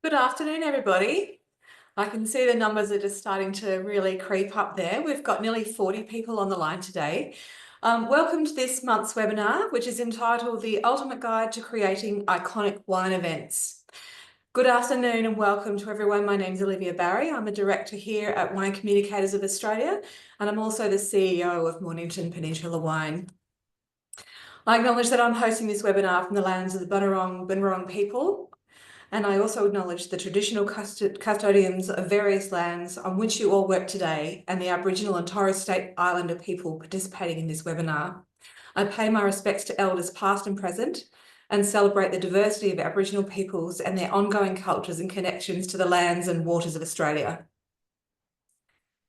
Good afternoon, everybody. I can see the numbers are just starting to really creep up there. We've got nearly 40 people on the line today. Welcome to this month's webinar, which is entitled The Ultimate Guide to Creating Iconic Wine Events. Good afternoon and welcome to everyone. My name is Olivia Barry. I'm a director here at Wine Communicators of Australia, and I'm also the CEO of Mornington Peninsula Wine. I acknowledge that I'm hosting this webinar from the lands of the Bunurong people, and I also acknowledge the traditional custodians of various lands on which you all work today and the Aboriginal and Torres Strait Islander people participating in this webinar. I pay my respects to elders past and present and celebrate the diversity of Aboriginal peoples and their ongoing cultures and connections to the lands and waters of Australia.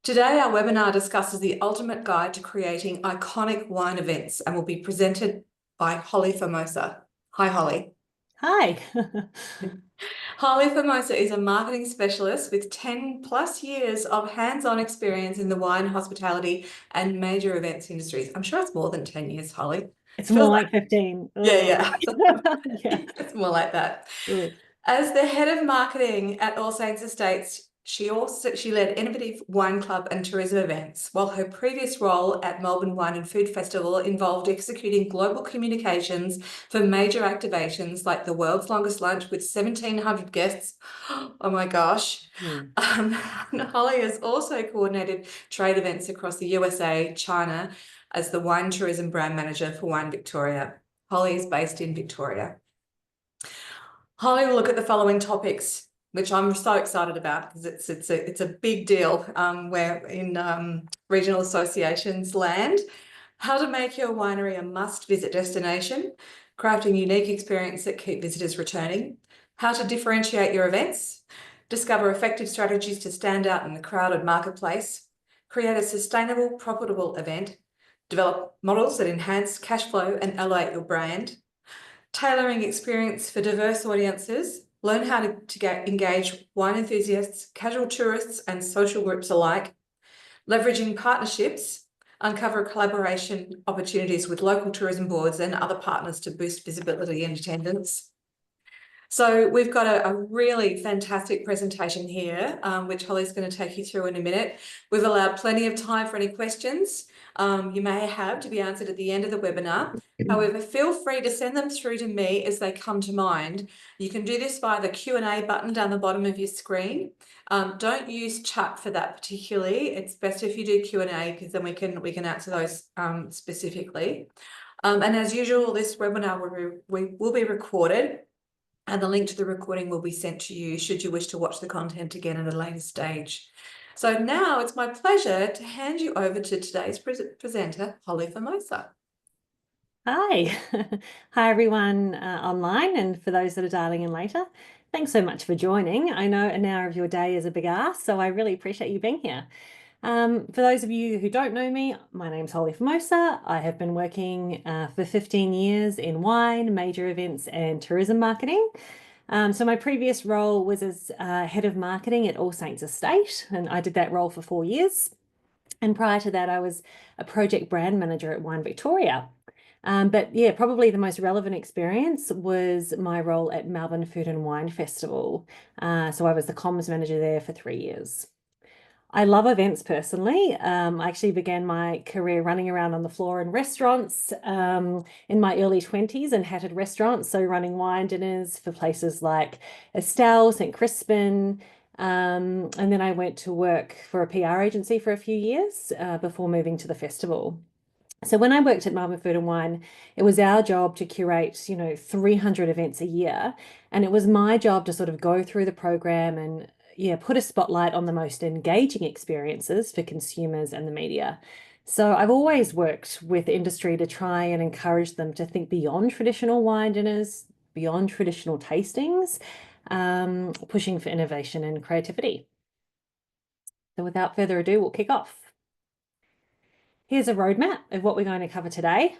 Today, our webinar discusses the ultimate guide to creating iconic wine events and will be presented by Holly Formosa. Hi, Holly. Hi. Holly Formosa is a marketing specialist with 10 plus years of hands-on experience in the wine, hospitality, and major events industries. I'm sure it's more than 10 years, Holly. It's more like 15. Yeah. Yeah. It's more like that. Good. As the head of marketing at All Saints Estates, she led innovative wine club and tourism events, while her previous role at Melbourne Wine and Food Festival involved executing global communications for major activations like the world's longest lunch with 1,700 guests. Oh my gosh. Holly has also coordinated trade events across the USA, China, as the wine tourism brand manager for Wine Victoria. Holly is based in Victoria. Holly will look at the following topics, which I'm so excited about because it's a big deal where in regional associations land. How to make your winery a must-visit destination, crafting unique experience that keep visitors returning, how to differentiate your events, discover effective strategies to stand out in the crowded marketplace, create a sustainable, profitable event, develop models that enhance cash flow and elevate your brand, tailoring experience for diverse audiences, learn how to engage wine enthusiasts, casual tourists, and social groups alike, leveraging partnerships, uncover collaboration opportunities with local tourism boards and other partners to boost visibility and attendance. So we've got a really fantastic presentation here, which Holly's going to take you through in a minute. We've allowed plenty of time for any questions you may have to be answered at the end of the webinar. However, feel free to send them through to me as they come to mind. You can do this via the Q&A button down the bottom of your screen. Don't use chat for that particularly. It's best if you do Q&A because then we can answer those specifically. And as usual, this webinar will be recorded, and the link to the recording will be sent to you should you wish to watch the content again at a later stage. So now it's my pleasure to hand you over to today's presenter, Holly Formosa. Hi. Hi, everyone online, and for those that are dialing in later, thanks so much for joining. I know an hour of your day is a big ask, so I really appreciate you being here. For those of you who don't know me, my name's Holly Formosa. I have been working for 15 years in wine, major events, and tourism marketing. So my previous role was as head of marketing at All Saints Estate, and I did that role for 4 years. And prior to that, I was a project brand manager at Wine Victoria. But yeah, probably the most relevant experience was my role at Melbourne Food and Wine Festival. So I was the comms manager there for 3 years. I love events personally. I actually began my career running around on the floor in restaurants in my early 20s and hatted restaurants, so running wine dinners for places like Estelle, St. Crispin, and then I went to work for a PR agency for a few years before moving to the festival. So when I worked at Melbourne Food and Wine, it was our job to curate, 300 events a year. And it was my job to sort of go through the program and put a spotlight on the most engaging experiences for consumers and the media. So I've always worked with industry to try and encourage them to think beyond traditional wine dinners, beyond traditional tastings, pushing for innovation and creativity. So without further ado, we'll kick off. Here's a roadmap of what we're going to cover today.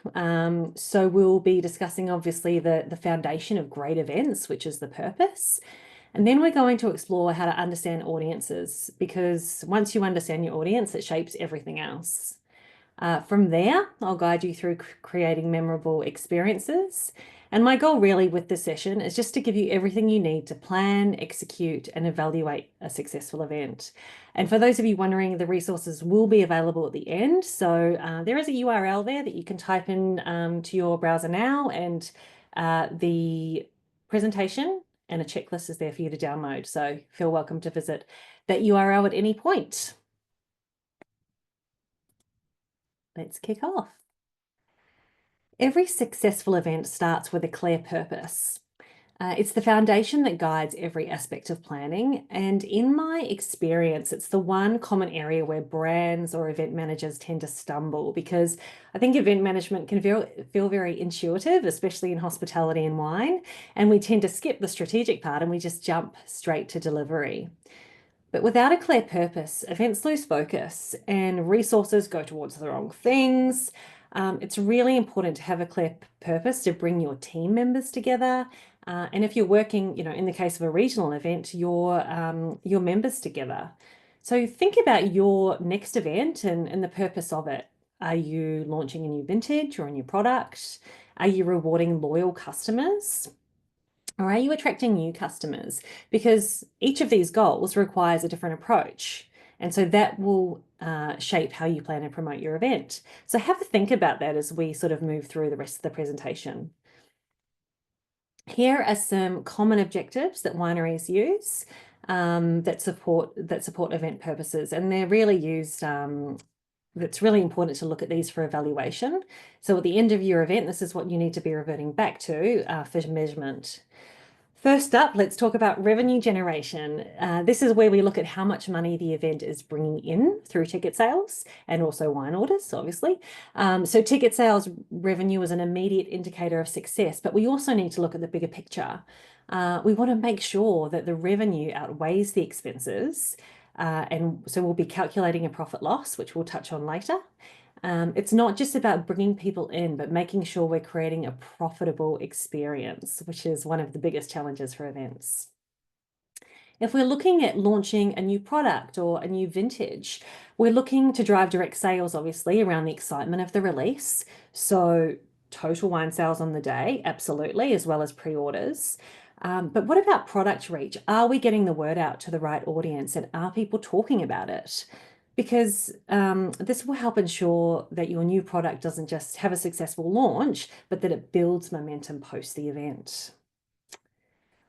So we'll be discussing obviously the foundation of great events, which is the purpose. And then we're going to explore how to understand audiences, because once you understand your audience, it shapes everything else. From there, I'll guide you through creating memorable experiences. And my goal really with this session is just to give you everything you need to plan, execute, and evaluate a successful event. And for those of you wondering, the resources will be available at the end. So there is a URL there that you can type in to your browser now, and the presentation and a checklist is there for you to download. So feel welcome to visit that URL at any point. Let's kick off. Every successful event starts with a clear purpose. It's the foundation that guides every aspect of planning. And in my experience, it's the one common area where brands or event managers tend to stumble, because I think event management can feel very intuitive, especially in hospitality and wine. And we tend to skip the strategic part and we just jump straight to delivery. But without a clear purpose, events lose focus and resources go towards the wrong things. It's really important to have a clear purpose to bring your team members together. And if you're working, in the case of a regional event, your members together. So think about your next event and the purpose of it. Are you launching a new vintage or a new product? Are you rewarding loyal customers? Or are you attracting new customers? Because each of these goals requires a different approach. And so that will shape how you plan and promote your event. So have a think about that as we sort of move through the rest of the presentation. Here are some common objectives that wineries use that support event purposes. And they're really used it's really important to look at these for evaluation. So at the end of your event, this is what you need to be reverting back to for measurement. First up, let's talk about revenue generation. This is where we look at how much money the event is bringing in through ticket sales and also wine orders, obviously. So ticket sales revenue is an immediate indicator of success, but we also need to look at the bigger picture. We want to make sure that the revenue outweighs the expenses. And so we'll be calculating a profit loss, which we'll touch on later. It's not just about bringing people in, but making sure we're creating a profitable experience, which is one of the biggest challenges for events. If we're looking at launching a new product or a new vintage, we're looking to drive direct sales, obviously, around the excitement of the release. So total wine sales on the day, absolutely, as well as pre-orders. But what about product reach? Are we getting the word out to the right audience, and are people talking about it? Because this will help ensure that your new product doesn't just have a successful launch, but that it builds momentum post the event.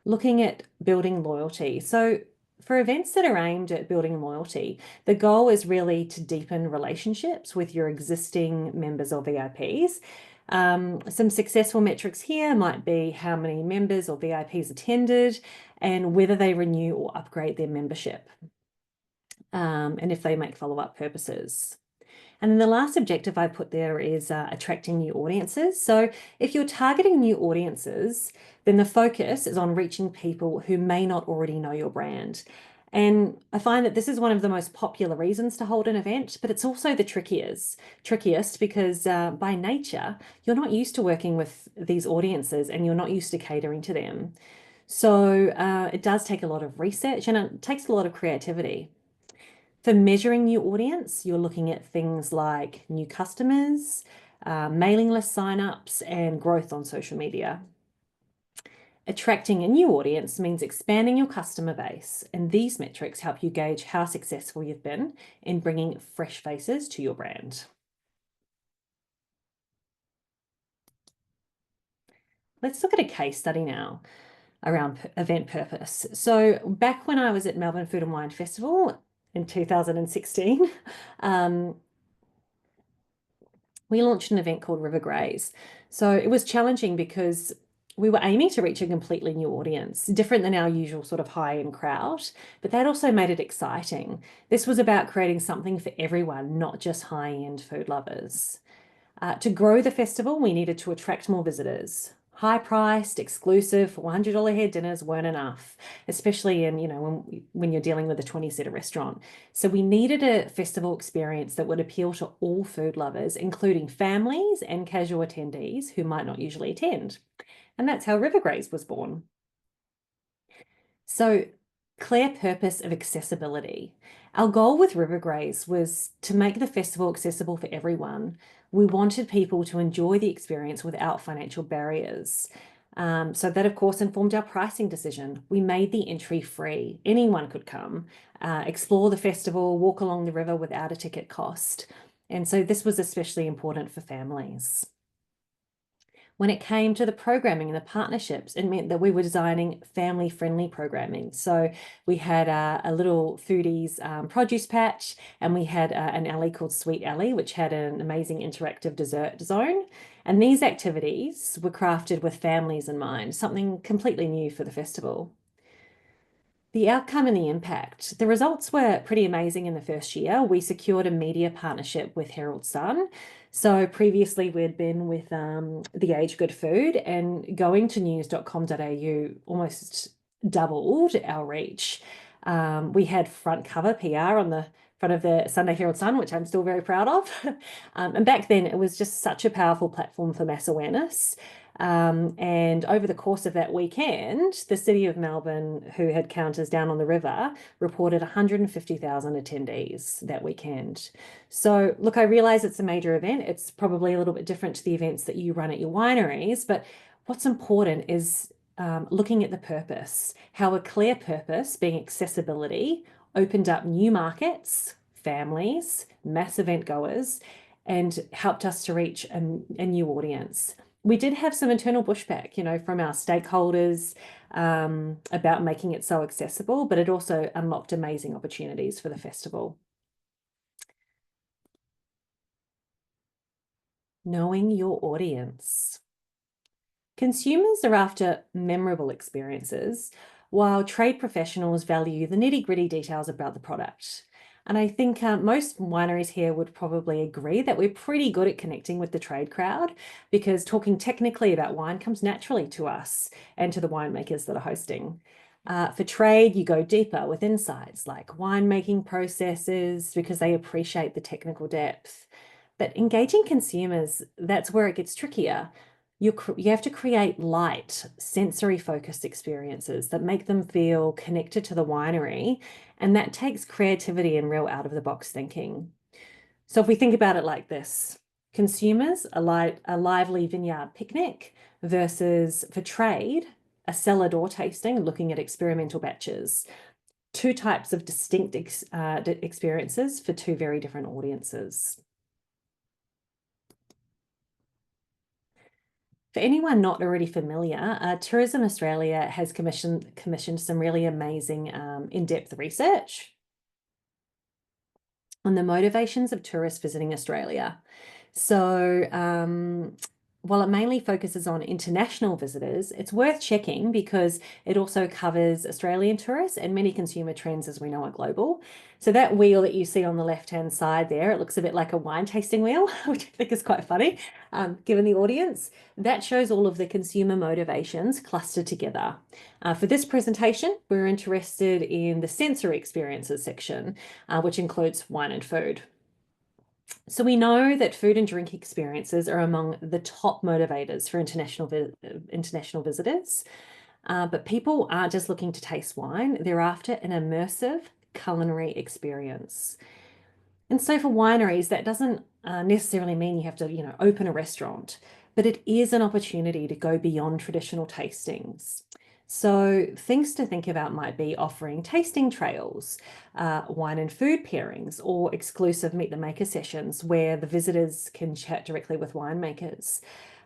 Looking at building loyalty. So for events that are aimed at building loyalty, the goal is really to deepen relationships with your existing members or VIPs. Some successful metrics here might be how many members or VIPs attended and whether they renew or upgrade their membership. And if they make follow-up purposes. And then the last objective I put there is attracting new audiences. So if you're targeting new audiences, then the focus is on reaching people who may not already know your brand. And I find that this is one of the most popular reasons to hold an event, but it's also the trickiest because by nature, you're not used to working with these audiences and you're not used to catering to them. So it does take a lot of research and it takes a lot of creativity. For measuring new audience, you're looking at things like new customers, mailing list signups, and growth on social media. Attracting a new audience means expanding your customer base, and these metrics help you gauge how successful you've been in bringing fresh faces to your brand. Let's look at a case study now around event purpose. So back when I was at Melbourne Food and Wine Festival in 2016, we launched an event called River Grays. So it was challenging because we were aiming to reach a completely new audience, different than our usual sort of high-end crowd, but that also made it exciting. This was about creating something for everyone, not just high-end food lovers. To grow the festival, we needed to attract more visitors. High-priced, exclusive, $100 head dinners weren't enough, especially in, when you're dealing with a 20-seater restaurant. So we needed a festival experience that would appeal to all food lovers, including families and casual attendees who might not usually attend. And that's how River Grays was born. So clear purpose of accessibility. Our goal with River Grays was to make the festival accessible for everyone. We wanted people to enjoy the experience without financial barriers. So that, of course, informed our pricing decision. We made the entry free. Anyone could come, explore the festival, walk along the river without a ticket cost. And so this was especially important for families. When it came to the programming and the partnerships, it meant that we were designing family-friendly programming. So we had a little foodies produce patch, and we had an alley called Sweet Alley, which had an amazing interactive dessert zone. And these activities were crafted with families in mind, something completely new for the festival. The outcome and the impact. The results were pretty amazing in the first year. We secured a media partnership with Herald Sun. So previously we'd been with the Age Good Food, and going to news.com.au almost doubled our reach. We had front cover PR on the front of the Sunday Herald Sun, which I'm still very proud of. And back then it was just such a powerful platform for mass awareness. And over the course of that weekend, the City of Melbourne, who had counters down on the river, reported 150,000 attendees that weekend. So look, I realize it's a major event. It's probably a little bit different to the events that you run at your wineries, but what's important is looking at the purpose, how a clear purpose, being accessibility, opened up new markets, families, mass event goers, and helped us to reach a new audience. We did have some internal pushback, from our stakeholders about making it so accessible, but it also unlocked amazing opportunities for the festival. Knowing your audience. Consumers are after memorable experiences, while trade professionals value the nitty-gritty details about the product. And I think most wineries here would probably agree that we're pretty good at connecting with the trade crowd, because talking technically about wine comes naturally to us and to the winemakers that are hosting. For trade, you go deeper with insights like winemaking processes, because they appreciate the technical depth. But engaging consumers, that's where it gets trickier. You have to create light, sensory-focused experiences that make them feel connected to the winery, and that takes creativity and real out-of-the-box thinking. So if we think about it like this, consumers, a lively vineyard picnic, versus, for trade, a cellar door tasting looking at experimental batches. Two types of distinct experiences for two very different audiences. For anyone not already familiar, Tourism Australia has commissioned some really amazing in-depth research on the motivations of tourists visiting Australia. So while it mainly focuses on international visitors, it's worth checking because it also covers Australian tourists, and many consumer trends, as we know, are global. So that wheel that you see on the left-hand side there, it looks a bit like a wine tasting wheel, which I think is quite funny, given the audience. That shows all of the consumer motivations clustered together. For this presentation, we're interested in the sensory experiences section, which includes wine and food. So we know that food and drink experiences are among the top motivators for international visitors, but people aren't just looking to taste wine, they're after an immersive culinary experience. And so for wineries, that doesn't necessarily mean you have to, open a restaurant, but it is an opportunity to go beyond traditional tastings. So things to think about might be offering tasting trails, wine and food pairings, or exclusive Meet the Maker sessions where the visitors can chat directly with winemakers.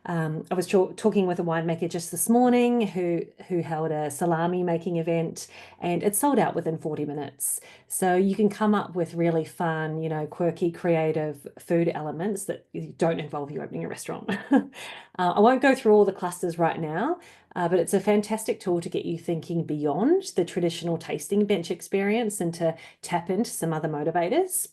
I was talking with a winemaker just this morning who held a salami making event, and it sold out within 40 minutes. So you can come up with really fun, quirky, creative food elements that don't involve you opening a restaurant. I won't go through all the clusters right now, but it's a fantastic tool to get you thinking beyond the traditional tasting bench experience and to tap into some other motivators.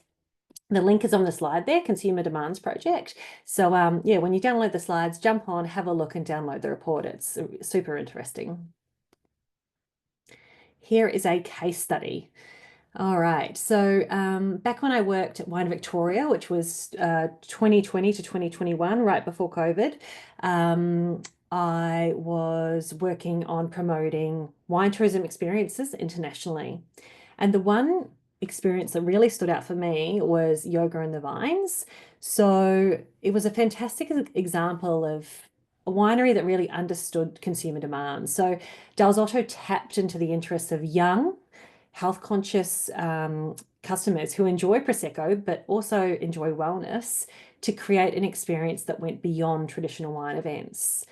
The link is on the slide there, Consumer Demands Project. So yeah, when you download the slides, jump on, have a look and download the report. It's super interesting. Here is a case study. All right, so back when I worked at Wine Victoria, which was 2020 to 2021, right before COVID, I was working on promoting wine tourism experiences internationally. And the one experience that really stood out for me was Yoga in the Vines. So it was a fantastic example of a winery that really understood consumer demand. So Del Zotto tapped into the interests of young, health-conscious customers who enjoy Prosecco, but also enjoy wellness, to create an experience that went beyond traditional wine events.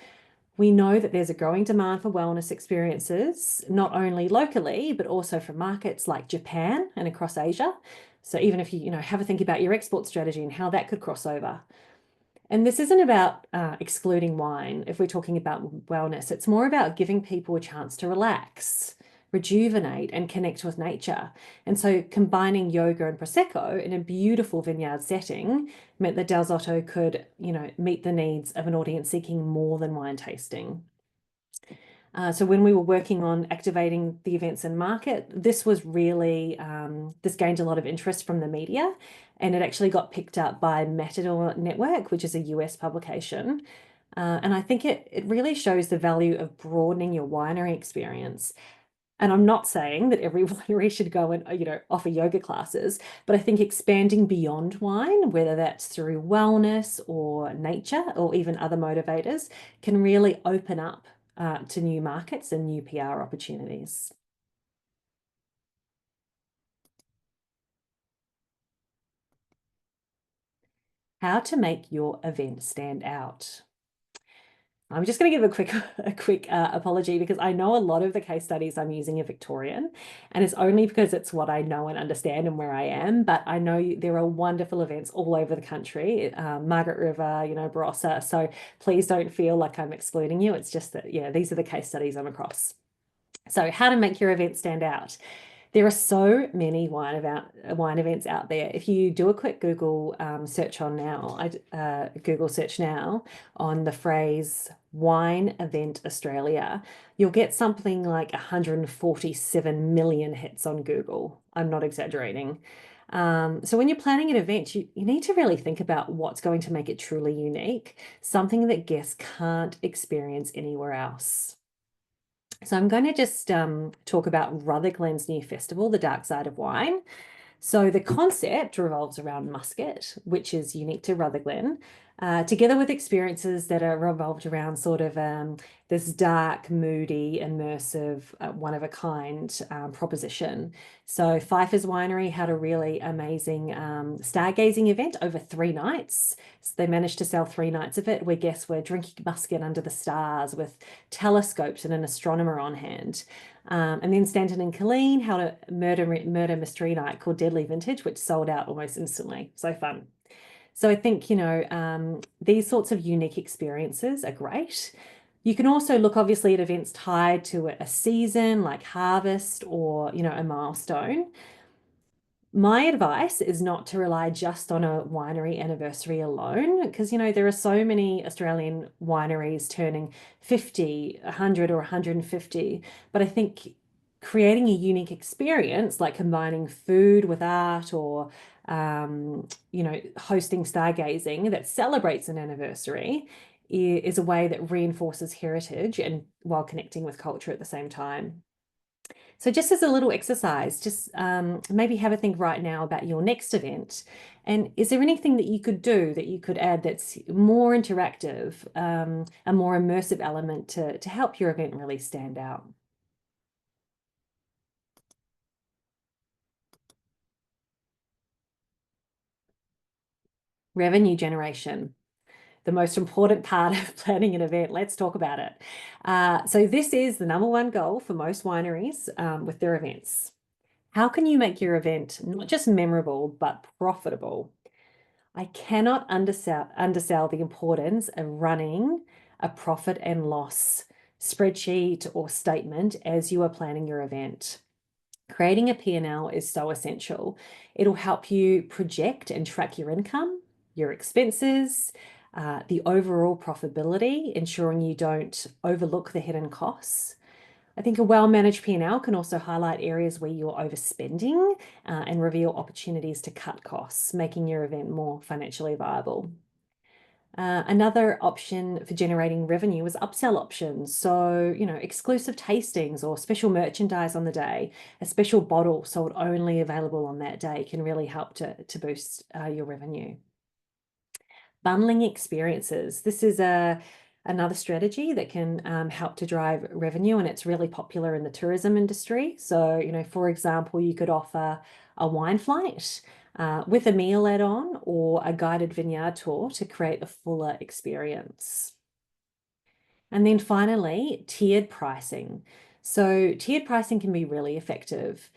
We know that there's a growing demand for wellness experiences, not only locally, but also from markets like Japan and across Asia. So even if you have a think about your export strategy and how that could cross over. And this isn't about excluding wine if we're talking about wellness. It's more about giving people a chance to relax, rejuvenate, and connect with nature. And so combining yoga and Prosecco in a beautiful vineyard setting meant that Del Zotto could, meet the needs of an audience seeking more than wine tasting. So when we were working on activating the events and market, this was really, this gained a lot of interest from the media, and it actually got picked up by Matador Network, which is a US publication. And I think it really shows the value of broadening your winery experience. And I'm not saying that every winery should go and, offer yoga classes, but I think expanding beyond wine, whether that's through wellness or nature or even other motivators, can really open up to new markets and new PR opportunities. How to make your event stand out. I'm just going to give a quick apology, because I know a lot of the case studies I'm using are Victorian, and it's only because it's what I know and understand and where I am. But I know there are wonderful events all over the country, Margaret River, Barossa. So please don't feel like I'm excluding you. It's just that, yeah, these are the case studies I'm across. So how to make your event stand out. There are so many wine events out there. If you do a quick Google search Google search now on the phrase wine event Australia, you'll get something like 147 million hits on Google. I'm not exaggerating. So when you're planning an event, you need to really think about what's going to make it truly unique, something that guests can't experience anywhere else. So I'm going to just talk about Rutherglen's new festival, The Dark Side of Wine. So the concept revolves around muscat, which is unique to Rutherglen, together with experiences that are revolved around sort of this dark, moody, immersive, one-of-a-kind proposition. So Pfeiffer's Winery had a really amazing stargazing event over 3 nights. So they managed to sell 3 nights of it, where guests were drinking muscat under the stars with telescopes and an astronomer on hand. And then Stanton and Colleen held a murder mystery night called Deadly Vintage, which sold out almost instantly. So fun. So I think, these sorts of unique experiences are great. You can also look obviously at events tied to a season like harvest or, a milestone. My advice is not to rely just on a winery anniversary alone, because, there are so many Australian wineries turning 50, 100 or 150. But I think creating a unique experience, like combining food with art or, hosting stargazing that celebrates an anniversary is a way that reinforces heritage and while connecting with culture at the same time. So just as a little exercise, just maybe have a think right now about your next event. And is there anything that you could do, that you could add, that's more interactive, a more immersive element to help your event really stand out? Revenue generation, the most important part of planning an event. Let's talk about it. So this is the #1 goal for most wineries with their events. How can you make your event not just memorable, but profitable? I cannot undersell the importance of running a profit and loss spreadsheet or statement as you are planning your event. Creating a P&L is so essential. It'll help you project and track your income, your expenses, the overall profitability, ensuring you don't overlook the hidden costs. I think a well-managed P&L can also highlight areas where you're overspending and reveal opportunities to cut costs, making your event more financially viable. Another option for generating revenue is upsell options. So, exclusive tastings or special merchandise on the day, a special bottle sold only available on that day can really help to boost your revenue. Bundling experiences. This is another strategy that can help to drive revenue, and it's really popular in the tourism industry. So, for example, you could offer a wine flight with a meal add-on or a guided vineyard tour to create a fuller experience. And then finally, tiered pricing. So tiered pricing can be really effective.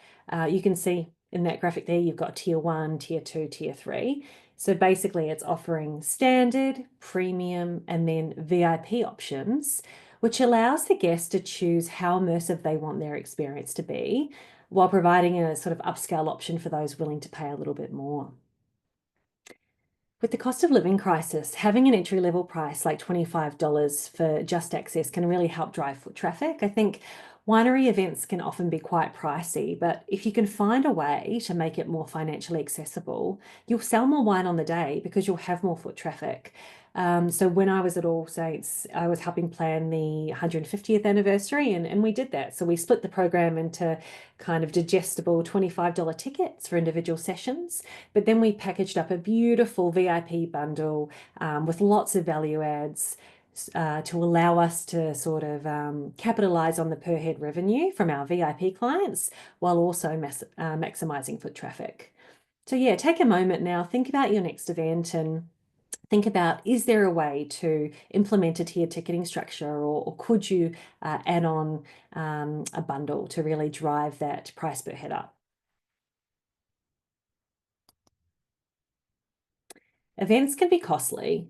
You can see in that graphic there, you've got tier 1, tier 2, tier 3. So basically it's offering standard, premium, and then VIP options, which allows the guest to choose how immersive they want their experience to be, while providing a sort of upscale option for those willing to pay a little bit more. With the cost of living crisis, having an entry level price like $25 for just access can really help drive foot traffic. I think winery events can often be quite pricey, but if you can find a way to make it more financially accessible, you'll sell more wine on the day because you'll have more foot traffic. So when I was at All Saints, I was helping plan the 150th anniversary, and we did that. So we split the program into kind of digestible $25 tickets for individual sessions, but then we packaged up a beautiful VIP bundle with lots of value adds to allow us to sort of capitalize on the per head revenue from our VIP clients while also maximizing foot traffic. So yeah, take a moment now, think about your next event and think about, is there a way to implement a tiered ticketing structure, or could you add on a bundle to really drive that price per head up? Events can be costly,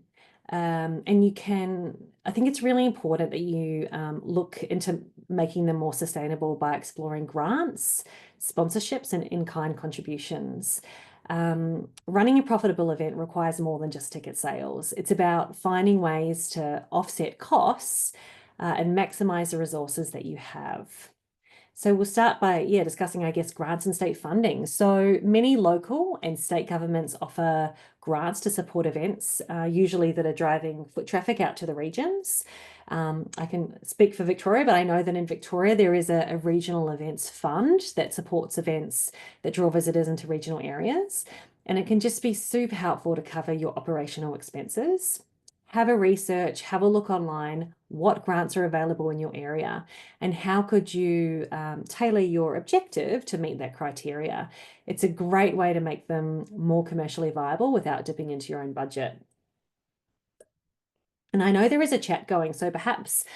and I think it's really important that you look into making them more sustainable by exploring grants, sponsorships, and in-kind contributions. Running a profitable event requires more than just ticket sales. It's about finding ways to offset costs and maximize the resources that you have. So we'll start by, discussing, I guess, grants and state funding. So many local and state governments offer grants to support events, usually that are driving foot traffic out to the regions. I can speak for Victoria, but I know that in Victoria there is a regional events fund that supports events that draw visitors into regional areas. And it can just be super helpful to cover your operational expenses. Have a research, have a look online, what grants are available in your area, and how could you tailor your objective to meet that criteria. It's a great way to make them more commercially viable without dipping into your own budget. And I know there is a chat going, so perhaps,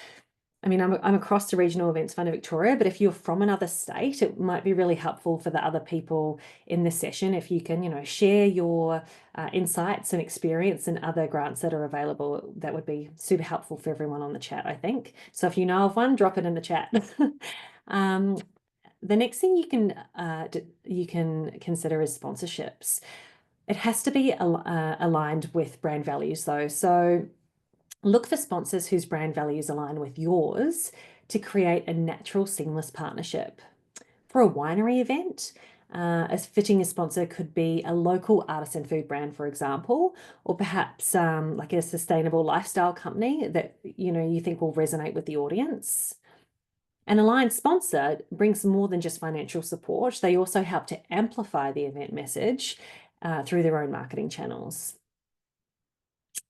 I'm across the Regional Events Fund of Victoria, but if you're from another state, it might be really helpful for the other people in this session if you can, share your insights and experience and other grants that are available. That would be super helpful for everyone on the chat, I think. So if you know of one, drop it in the chat. The next thing you can consider is sponsorships. It has to be aligned with brand values, though. So look for sponsors whose brand values align with yours to create a natural, seamless partnership. For a winery event, a fitting sponsor could be a local artisan food brand, for example, or perhaps like a sustainable lifestyle company that you think will resonate with the audience. An aligned sponsor brings more than just financial support. They also help to amplify the event message through their own marketing channels.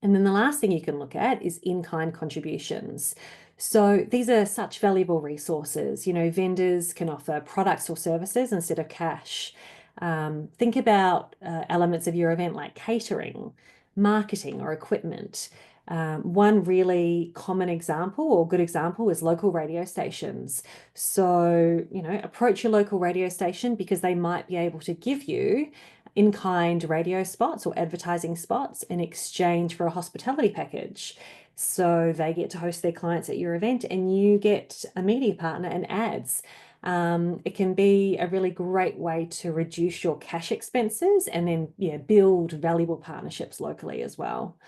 And then the last thing you can look at is in-kind contributions. So these are such valuable resources. Vendors can offer products or services instead of cash. Think about elements of your event like catering, marketing, or equipment. One really common example or good example is local radio stations. So, approach your local radio station because they might be able to give you in-kind radio spots or advertising spots in exchange for a hospitality package. So they get to host their clients at your event and you get a media partner and ads. It can be a really great way to reduce your cash expenses and then build valuable partnerships locally as well.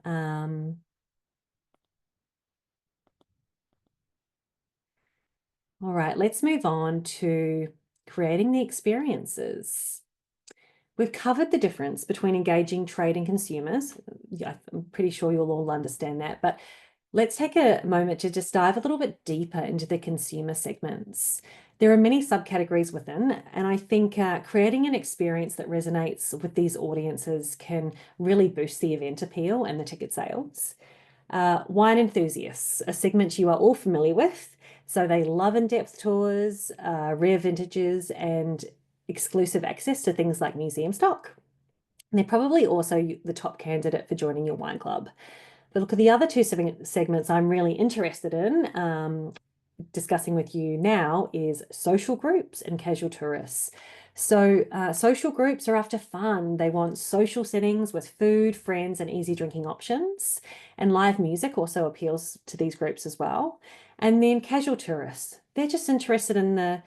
All right, let's move on to creating the experiences. We've covered the difference between engaging trade and consumers. Yeah, I'm pretty sure you'll all understand that, but let's take a moment to just dive a little bit deeper into the consumer segments. There are many subcategories within, and I think creating an experience that resonates with these audiences can really boost the event appeal and the ticket sales. Wine enthusiasts, a segment you are all familiar with. So they love in-depth tours, rare vintages, and exclusive access to things like museum stock. And they're probably also the top candidate for joining your wine club. But look at the other two segments I'm really interested in discussing with you now is social groups and casual tourists. So social groups are after fun. They want social settings with food, friends, and easy drinking options. And live music also appeals to these groups as well. And then casual tourists, they're just interested in the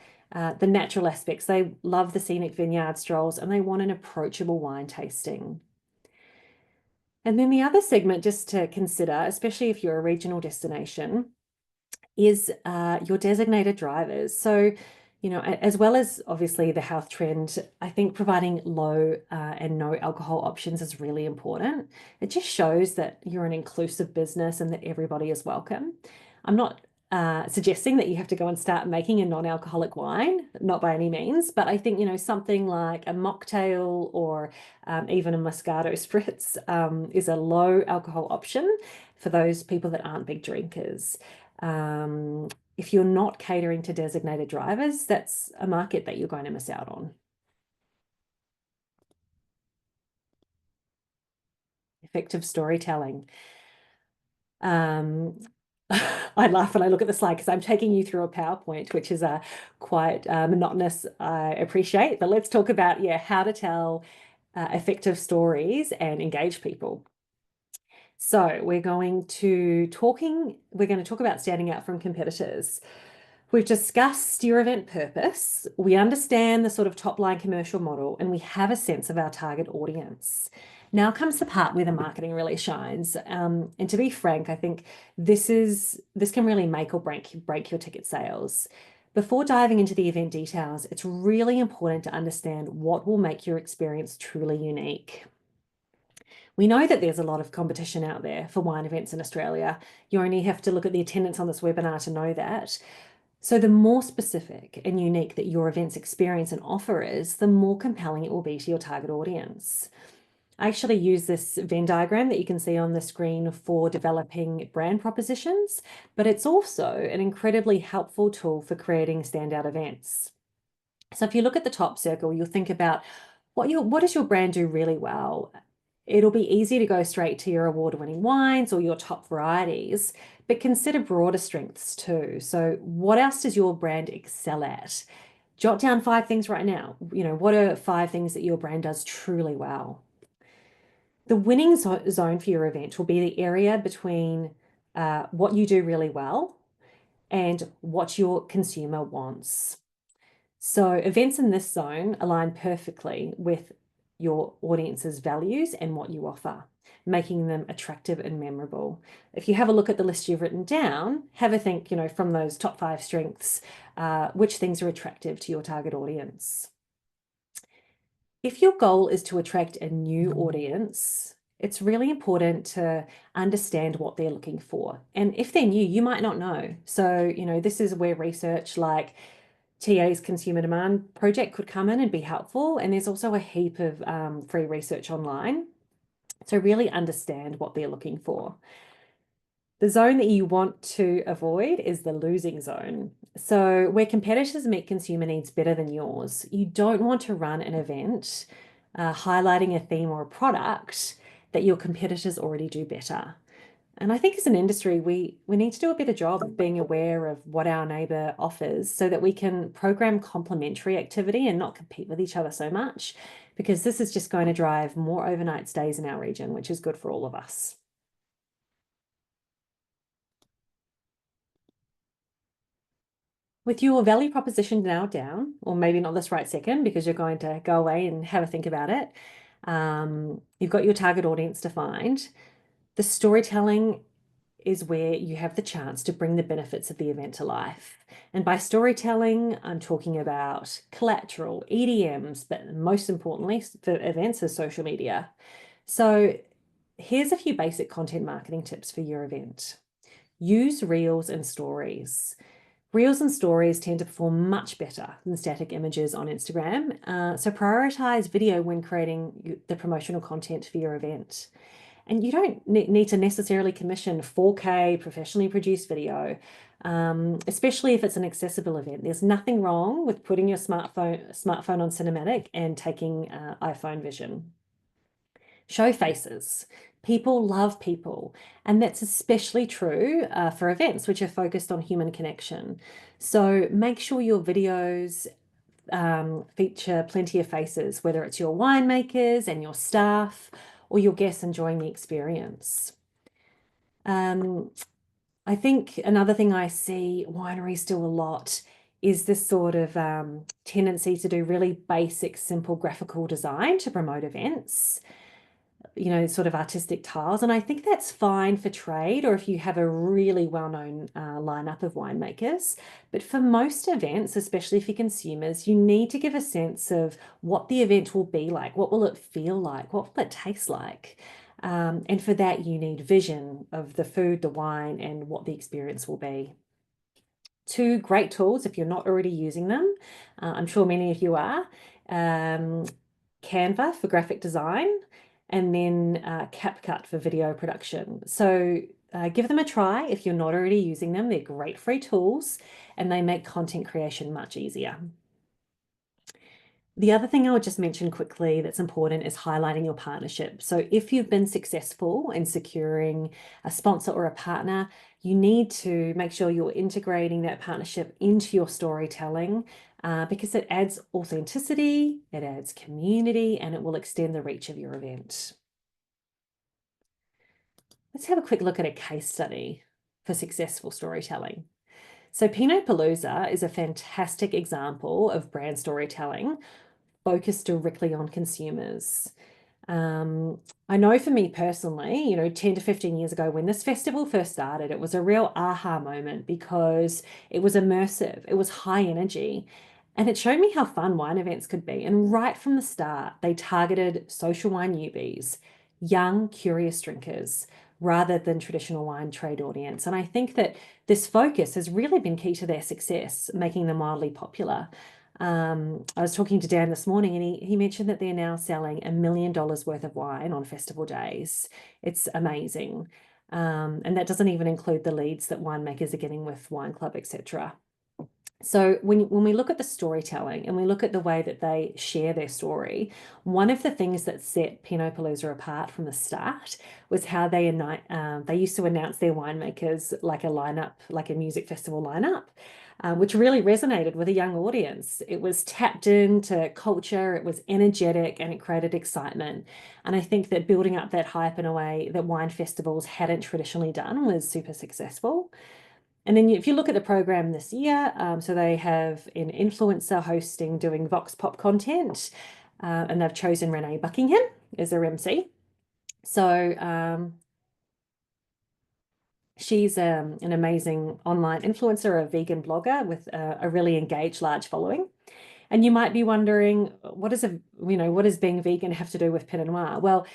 natural aspects. They love the scenic vineyard strolls and they want an approachable wine tasting. And then the other segment just to consider, especially if you're a regional destination, is your designated drivers. So, as well as obviously the health trend, I think providing low and no alcohol options is really important. It just shows that you're an inclusive business and that everybody is welcome. I'm not suggesting that you have to go and start making a non-alcoholic wine, not by any means, but I think, something like a mocktail or even a Moscato spritz is a low alcohol option for those people that aren't big drinkers. If you're not catering to designated drivers, that's a market that you're going to miss out on. Effective storytelling. I laugh when I look at the slide because I'm taking you through a PowerPoint, which is quite monotonous, I appreciate. But let's talk about, how to tell effective stories and engage people. So we're going to talk about standing out from competitors. We've discussed your event purpose. We understand the sort of top line commercial model and we have a sense of our target audience. Now comes the part where the marketing really shines. And to be frank, I think this can really make or break your ticket sales. Before diving into the event details, it's really important to understand what will make your experience truly unique. We know that there's a lot of competition out there for wine events in Australia. You only have to look at the attendance on this webinar to know that. So the more specific and unique that your event's experience and offer is, the more compelling it will be to your target audience. I actually use this Venn diagram that you can see on the screen for developing brand propositions, but it's also an incredibly helpful tool for creating standout events. So if you look at the top circle, you'll think about what does your brand do really well? It'll be easy to go straight to your award-winning wines or your top varieties, but consider broader strengths too. So what else does your brand excel at? Jot down 5 things right now. What are 5 things that your brand does truly well? The winning zone for your event will be the area between what you do really well and what your consumer wants. So events in this zone align perfectly with your audience's values and what you offer, making them attractive and memorable. If you have a look at the list you've written down, have a think, from those top 5 strengths, which things are attractive to your target audience. If your goal is to attract a new audience, it's really important to understand what they're looking for. And if they're new, you might not know. So, this is where research like TA's Consumer Demand Project could come in and be helpful. And there's also a heap of free research online. So really understand what they're looking for. The zone that you want to avoid is the losing zone. So where competitors meet consumer needs better than yours, you don't want to run an event highlighting a theme or a product that your competitors already do better. And I think as an industry, we need to do a better job of being aware of what our neighbour offers so that we can program complementary activity and not compete with each other so much, because this is just going to drive more overnight stays in our region, which is good for all of us. With your value proposition now down, or maybe not this right second because you're going to go away and have a think about it, you've got your target audience defined. The storytelling is where you have the chance to bring the benefits of the event to life. And by storytelling, I'm talking about collateral, EDMs, but most importantly for events is social media. So here's a few basic content marketing tips for your event. Use reels and stories. Reels and stories tend to perform much better than static images on Instagram. So prioritize video when creating the promotional content for your event. And you don't need to necessarily commission 4K professionally produced video, especially if it's an accessible event. There's nothing wrong with putting your smartphone on cinematic and taking iPhone vision. Show faces. People love people, and that's especially true for events which are focused on human connection. So make sure your videos feature plenty of faces, whether it's your winemakers and your staff or your guests enjoying the experience. I think another thing I see wineries do a lot is this sort of tendency to do really basic, simple graphical design to promote events, sort of artistic tiles. And I think that's fine for trade or if you have a really well-known lineup of winemakers. But for most events, especially for consumers, you need to give a sense of what the event will be like. What will it feel like? What will it taste like? And for that, you need vision of the food, the wine, and what the experience will be. Two great tools if you're not already using them. I'm sure many of you are. Canva for graphic design, and then CapCut for video production. So give them a try if you're not already using them. They're great free tools and they make content creation much easier. The other thing I would just mention quickly that's important is highlighting your partnership. So if you've been successful in securing a sponsor or a partner, you need to make sure you're integrating that partnership into your storytelling because it adds authenticity, it adds community, and it will extend the reach of your event. Let's have a quick look at a case study for successful storytelling. So Pinot Palooza is a fantastic example of brand storytelling focused directly on consumers. I know for me personally, 10 to 15 years ago when this festival first started, it was a real aha moment because it was immersive, it was high energy, and it showed me how fun wine events could be. And right from the start, they targeted social wine newbies, young, curious drinkers, rather than traditional wine trade audience. And I think that this focus has really been key to their success, making them wildly popular. I was talking to Dan this morning and he mentioned that they're now selling $1 million worth of wine on festival days. It's amazing. And that doesn't even include the leads that winemakers are getting with Wine Club, etc. So when we look at the storytelling and we look at the way that they share their story, one of the things that set Pinot Palooza apart from the start was how they used to announce their winemakers like a lineup, like a music festival lineup. Which really resonated with a young audience. It was tapped into culture, it was energetic, and it created excitement. And I think that building up that hype in a way that wine festivals hadn't traditionally done was super successful. And then if you look at the program this year, so they have an influencer hosting doing Vox Pop content, and they've chosen Renee Buckingham as their MC. So she's an amazing online influencer, a vegan blogger with a really engaged large following. And you might be wondering, what does being vegan have to do with Pinot Noir? Well,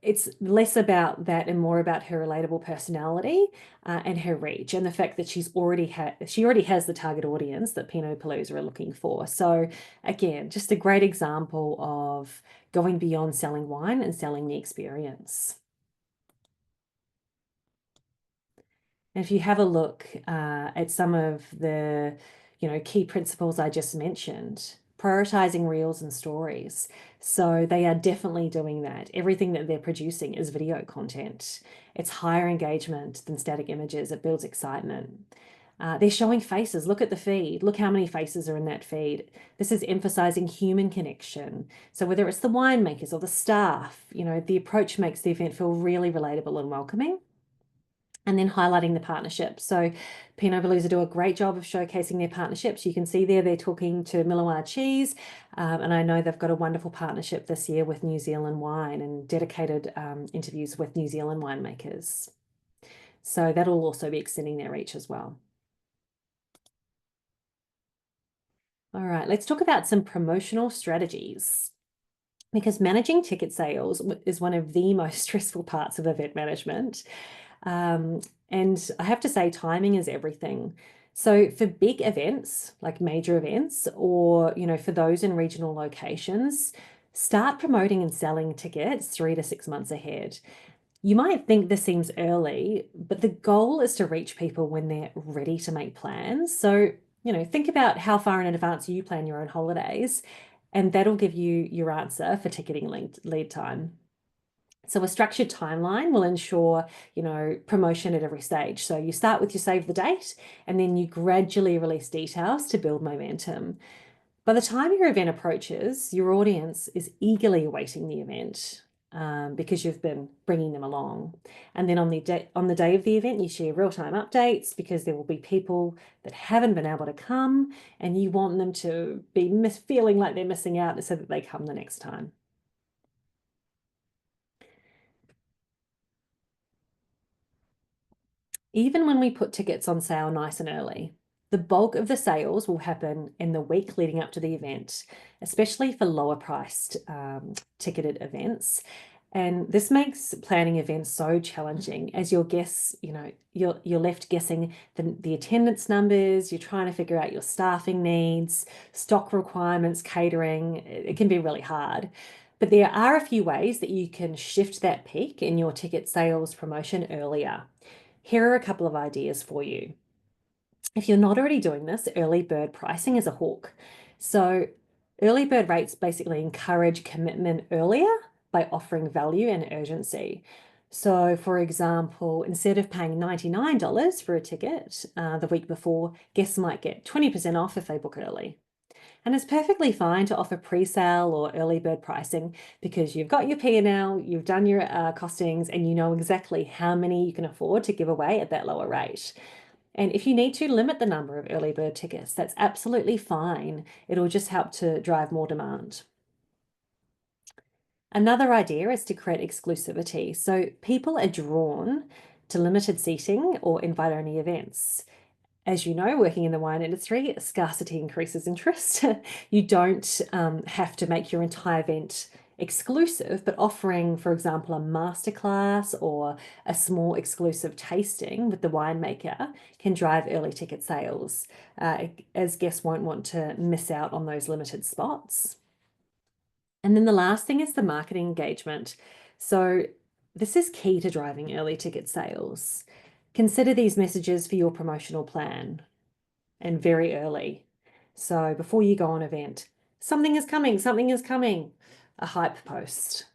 it's less about that and more about her relatable personality and her reach and the fact that she already has the target audience that Pinot Palooza are looking for. So again, just a great example of going beyond selling wine and selling the experience. And if you have a look at some of the, key principles I just mentioned, prioritizing reels and stories. So they are definitely doing that. Everything that they're producing is video content. It's higher engagement than static images. It builds excitement. They're showing faces. Look at the feed. Look how many faces are in that feed. This is emphasizing human connection. So whether it's the winemakers or the staff, the approach makes the event feel really relatable and welcoming. And then highlighting the partnerships. So Pinot Palooza do a great job of showcasing their partnerships. You can see there they're talking to Miloir Cheese, and I know they've got a wonderful partnership this year with New Zealand Wine and dedicated interviews with New Zealand winemakers. So that'll also be extending their reach as well. All right, let's talk about some promotional strategies. Because managing ticket sales is one of the most stressful parts of event management. And I have to say, timing is everything. So for big events, like major events, or, for those in regional locations, start promoting and selling tickets 3 to 6 months ahead. You might think this seems early, but the goal is to reach people when they're ready to make plans. So, think about how far in advance you plan your own holidays, and that'll give you your answer for ticketing lead time. So a structured timeline will ensure, promotion at every stage. So you start with your save the date, and then you gradually release details to build momentum. By the time your event approaches, your audience is eagerly awaiting the event, because you've been bringing them along. And then on the day of the event, you share real-time updates because there will be people that haven't been able to come, and you want them to be feeling like they're missing out so that they come the next time. Even when we put tickets on sale nice and early, the bulk of the sales will happen in the week leading up to the event, especially for lower priced ticketed events. And this makes planning events so challenging as you're left guessing the attendance numbers, you're trying to figure out your staffing needs, stock requirements, catering. It can be really hard. But there are a few ways that you can shift that peak in your ticket sales promotion earlier. Here are a couple of ideas for you. If you're not already doing this, early bird pricing is a hook. So early bird rates basically encourage commitment earlier by offering value and urgency. So for example, instead of paying $99 for a ticket the week before, guests might get 20% off if they book early. And it's perfectly fine to offer pre-sale or early bird pricing because you've got your P&L, you've done your costings, and you know exactly how many you can afford to give away at that lower rate. And if you need to limit the number of early bird tickets, that's absolutely fine. It'll just help to drive more demand. Another idea is to create exclusivity. So people are drawn to limited seating or invite-only events. As you know, working in the wine industry, scarcity increases interest. You don't have to make your entire event exclusive, but offering, for example, a masterclass or a small exclusive tasting with the winemaker can drive early ticket sales, as guests won't want to miss out on those limited spots. And then the last thing is the marketing engagement. So this is key to driving early ticket sales. Consider these messages for your promotional plan, and very early. So before you go on event, something is coming, a hype post.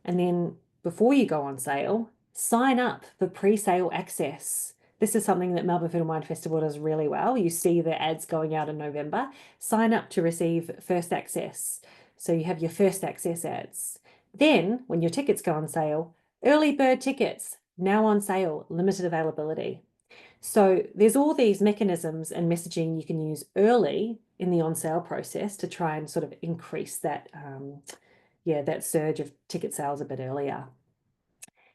And then before you go on sale, sign up for pre-sale access. This is something that Melbourne Food and Wine Festival does really well. You see the ads going out in November. Sign up to receive first access. So you have your first access ads. Then when your tickets go on sale, early bird tickets, now on sale, limited availability. So there's all these mechanisms and messaging you can use early in the on sale process to try and sort of increase that, that surge of ticket sales a bit earlier.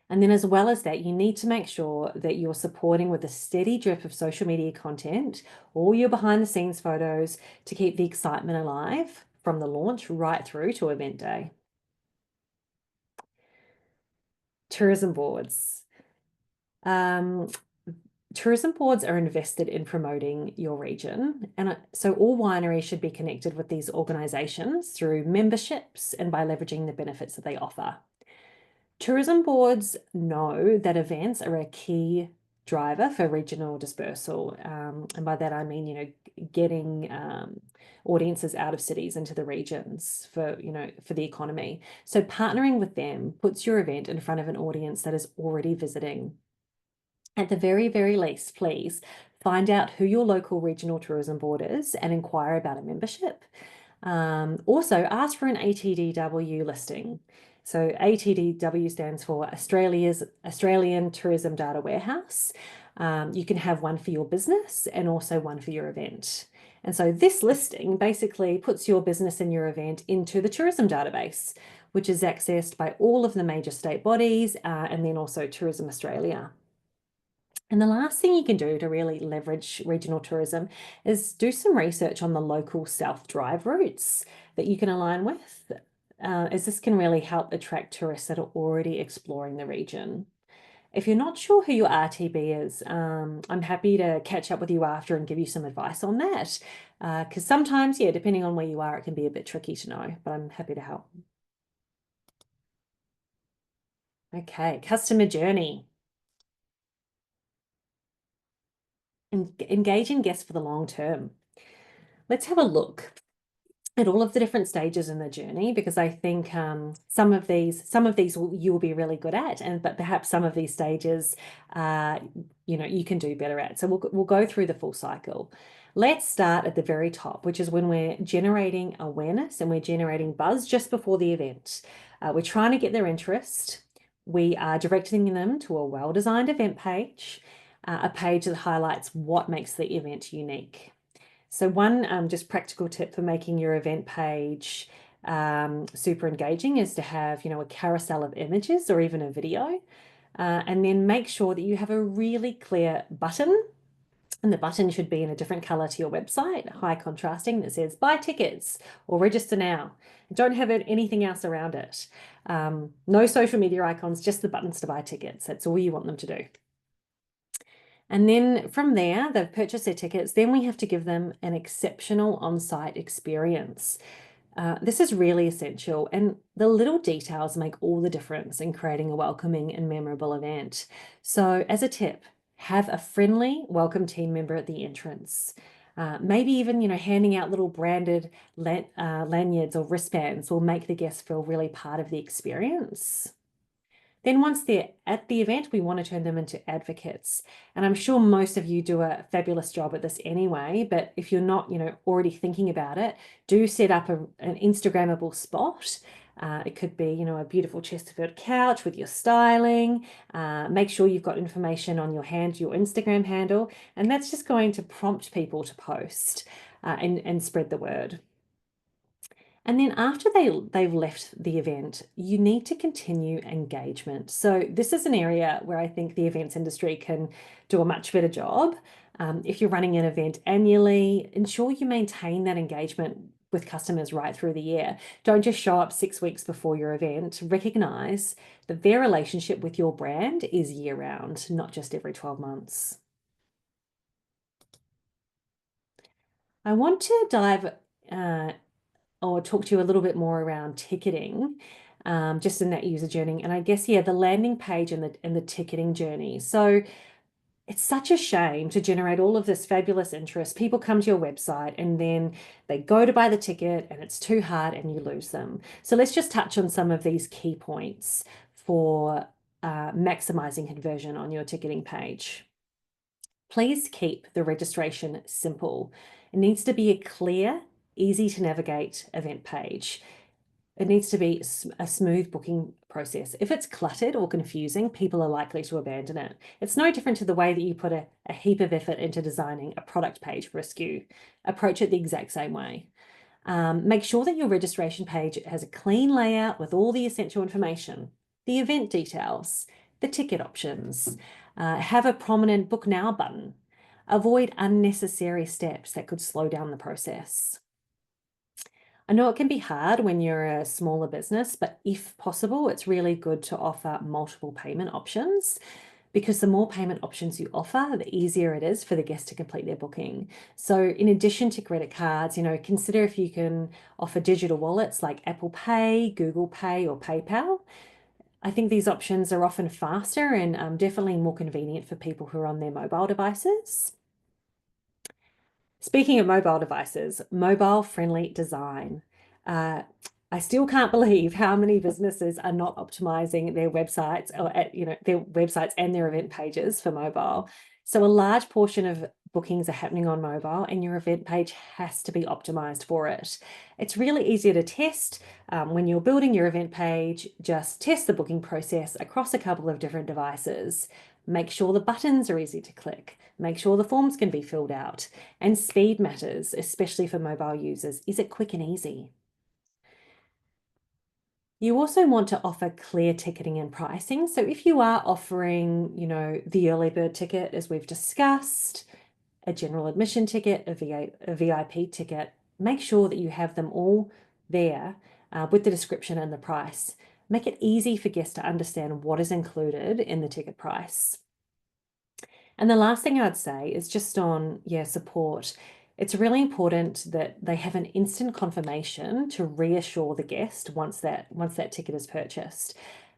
And then as well as that, you need to make sure that you're supporting with a steady drip of social media content, all your behind the scenes photos to keep the excitement alive from the launch right through to event day. Tourism boards. Tourism boards are invested in promoting your region. And so all wineries should be connected with these organizations through memberships and by leveraging the benefits that they offer. Tourism boards know that events are a key driver for regional dispersal. And by that, I mean, getting audiences out of cities into the regions for the economy. So partnering with them puts your event in front of an audience that is already visiting. At the very, very least, please find out who your local regional tourism board is and inquire about a membership. Also, ask for an ATDW listing. So ATDW stands for Australian Tourism Data Warehouse. You can have one for your business and also one for your event. And so this listing basically puts your business and your event into the tourism database, which is accessed by all of the major state bodies and then also Tourism Australia. And the last thing you can do to really leverage regional tourism is do some research on the local self-drive routes that you can align with, as this can really help attract tourists that are already exploring the region. If you're not sure who your RTB is, I'm happy to catch up with you after and give you some advice on that. Because sometimes, depending on where you are, it can be a bit tricky to know, but I'm happy to help. Okay, customer journey. Engaging guests for the long term. Let's have a look at all of the different stages in the journey, because I think some of these you will be really good at, but perhaps some of these stages you can do better at. So we'll go through the full cycle. Let's start at the very top, which is when we're generating awareness and we're generating buzz just before the event. We're trying to get their interest. We are directing them to a well-designed event page, a page that highlights what makes the event unique. So one just practical tip for making your event page super engaging is to have, a carousel of images or even a video. And then make sure that you have a really clear button. And the button should be in a different color to your website, high contrasting, that says buy tickets or register now. Don't have anything else around it. No social media icons, just the buttons to buy tickets. That's all you want them to do. And then from there, they've purchased their tickets. Then we have to give them an exceptional on-site experience. This is really essential, and the little details make all the difference in creating a welcoming and memorable event. So as a tip, have a friendly welcome team member at the entrance. Maybe even, handing out little branded lanyards or wristbands will make the guests feel really part of the experience. Then once they're at the event, we want to turn them into advocates. And I'm sure most of you do a fabulous job at this anyway, but if you're not, already thinking about it, do set up an Instagrammable spot. It could be, a beautiful Chesterfield couch with your styling. Make sure you've got information on your Instagram handle, and that's just going to prompt people to post and spread the word. And then after they've left the event, you need to continue engagement. So this is an area where I think the events industry can do a much better job. If you're running an event annually, ensure you maintain that engagement with customers right through the year. Don't just show up 6 weeks before your event. Recognize that their relationship with your brand is year round, not just every 12 months. I want to dive or talk to you a little bit more around ticketing, just in that user journey. And I guess, yeah, the landing page and the ticketing journey. So it's such a shame to generate all of this fabulous interest. People come to your website and then they go to buy the ticket and it's too hard and you lose them. So let's just touch on some of these key points for maximizing conversion on your ticketing page. Please keep the registration simple. It needs to be a clear, easy to navigate event page. It needs to be a smooth booking process. If it's cluttered or confusing, people are likely to abandon it. It's no different to the way that you put a heap of effort into designing a product page for a SKU. Approach it the exact same way. Make sure that your registration page has a clean layout with all the essential information, the event details, the ticket options. Have a prominent Book Now button. Avoid unnecessary steps that could slow down the process. I know it can be hard when you're a smaller business, but if possible, it's really good to offer multiple payment options, because the more payment options you offer, the easier it is for the guest to complete their booking. So in addition to credit cards, consider if you can offer digital wallets like Apple Pay, Google Pay, or PayPal. I think these options are often faster and definitely more convenient for people who are on their mobile devices. Speaking of mobile devices, mobile-friendly design. I still can't believe how many businesses are not optimizing their websites or their websites and their event pages for mobile. So a large portion of bookings are happening on mobile, and your event page has to be optimized for it. It's really easier to test when you're building your event page. Just test the booking process across a couple of different devices. Make sure the buttons are easy to click. Make sure the forms can be filled out. And speed matters, especially for mobile users. Is it quick and easy? You also want to offer clear ticketing and pricing. So if you are offering, the early bird ticket, as we've discussed, a general admission ticket, a VIP ticket, make sure that you have them all there with the description and the price. Make it easy for guests to understand what is included in the ticket price. And the last thing I'd say is just on, support. It's really important that they have an instant confirmation to reassure the guest once that ticket is purchased.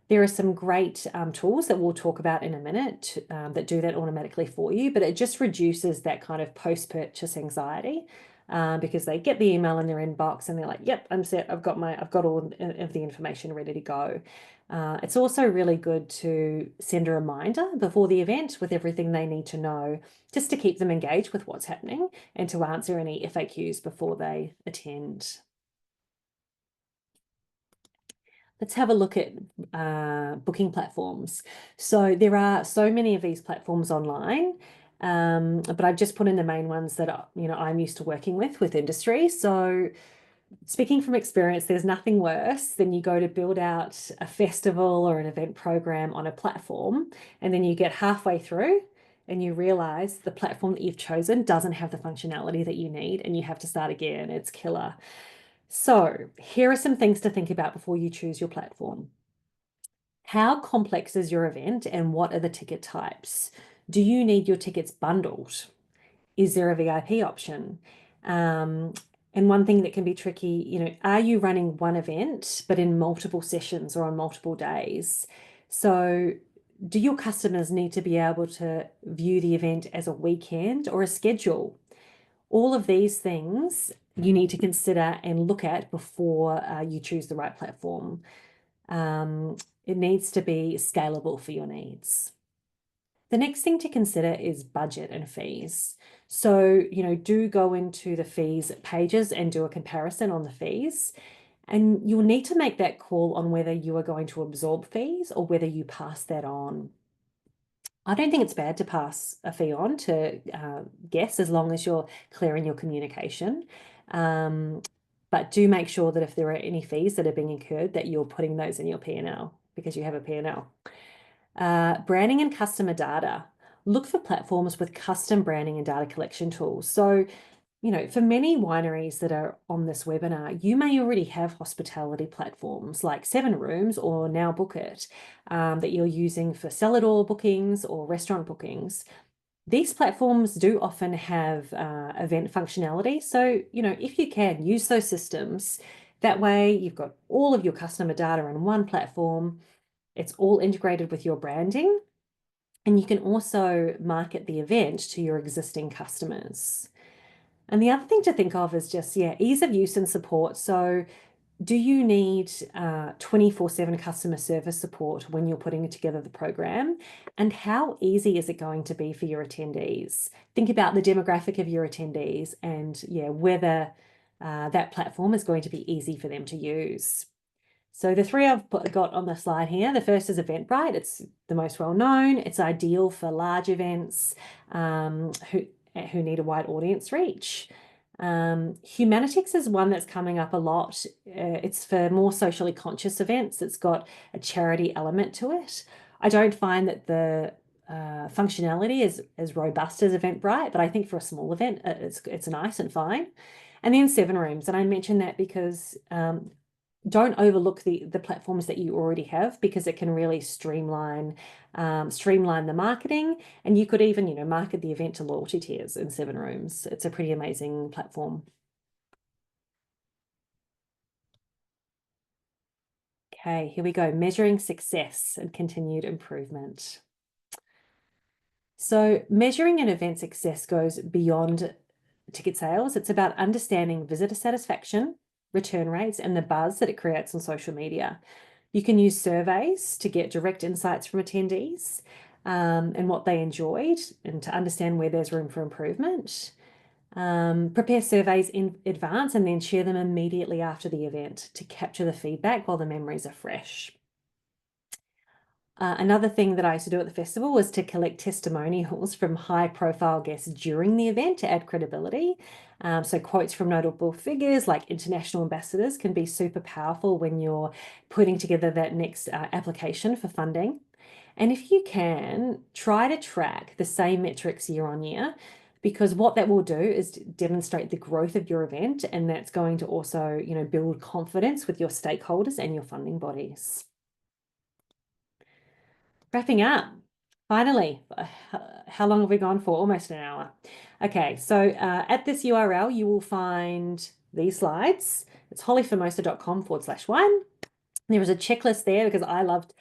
There are some great tools that we'll talk about in a minute that do that automatically for you, but it just reduces that kind of post-purchase anxiety because they get the email in their inbox and they're like, "Yep, I'm set. I've got all of the information ready to go." It's also really good to send a reminder before the event with everything they need to know, just to keep them engaged with what's happening and to answer any FAQs before they attend. Let's have a look at booking platforms. So there are so many of these platforms online, but I've just put in the main ones that I'm used to working with industry. So speaking from experience, there's nothing worse than you go to build out a festival or an event program on a platform, and then you get halfway through and you realize the platform that you've chosen doesn't have the functionality that you need, and you have to start again. It's killer. So here are some things to think about before you choose your platform. How complex is your event and what are the ticket types? Do you need your tickets bundled? Is there a VIP option? And one thing that can be tricky, are you running one event but in multiple sessions or on multiple days? So do your customers need to be able to view the event as a weekend or a schedule? All of these things you need to consider and look at before you choose the right platform. It needs to be scalable for your needs. The next thing to consider is budget and fees. So, do go into the fees pages and do a comparison on the fees. And you'll need to make that call on whether you are going to absorb fees or whether you pass that on. I don't think it's bad to pass a fee on to guests as long as you're clear in your communication. But do make sure that if there are any fees that are being incurred, that you're putting those in your P&L because you have a P&L. Branding and customer data. Look for platforms with custom branding and data collection tools. So, for many wineries that are on this webinar, you may already have hospitality platforms like 7 Rooms or Now Book It that you're using for cellar door bookings or restaurant bookings. These platforms do often have event functionality. So, if you can, use those systems. That way you've got all of your customer data in one platform. It's all integrated with your branding. And you can also market the event to your existing customers. And the other thing to think of is just, ease of use and support. So do you need 24/7 customer service support when you're putting together the program? And how easy is it going to be for your attendees? Think about the demographic of your attendees and whether that platform is going to be easy for them to use. So the three I've got on the slide here, the first is Eventbrite. It's the most well-known. It's ideal for large events who need a wide audience reach. Humanitix is one that's coming up a lot. It's for more socially conscious events. It's got a charity element to it. I don't find that the functionality is as robust as Eventbrite, but I think for a small event, it's nice and fine. And then 7 Rooms, and I mention that because don't overlook the platforms that you already have, because it can really streamline the marketing, and you could even market the event to loyalty tiers in 7 Rooms. It's a pretty amazing platform. Okay, here we go. Measuring success and continued improvement. So measuring an event success goes beyond ticket sales. It's about understanding visitor satisfaction, return rates, and the buzz that it creates on social media. You can use surveys to get direct insights from attendees and what they enjoyed, and to understand where there's room for improvement. Prepare surveys in advance and then share them immediately after the event to capture the feedback while the memories are fresh. Another thing that I used to do at the festival was to collect testimonials from high-profile guests during the event to add credibility. So quotes from notable figures like international ambassadors can be super powerful when you're putting together that next application for funding. And if you can, try to track the same metrics year on year, because what that will do is demonstrate the growth of your event, and that's going to also, build confidence with your stakeholders and your funding bodies. Wrapping up, finally, how long have we gone for? Almost an hour. Okay, so at this URL, you will find these slides. It's hollyformosa.com/wine. There was a checklist there because I loved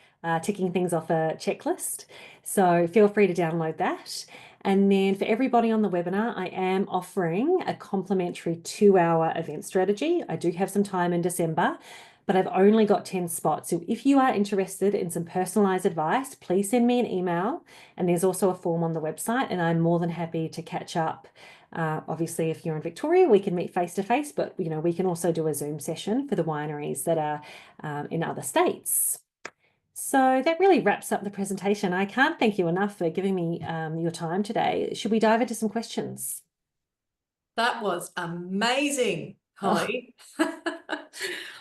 ticking things off a checklist. So feel free to download that. And then for everybody on the webinar, I am offering a complimentary 2-hour event strategy. I do have some time in December, but I've only got 10 spots. So if you are interested in some personalized advice, please send me an email. And there's also a form on the website, and I'm more than happy to catch up. Obviously, if you're in Victoria, we can meet face to face, but we can also do a Zoom session for the wineries that are in other states. So that really wraps up the presentation. I can't thank you enough for giving me your time today. Should we dive into some questions? That was amazing, Oh, Holly.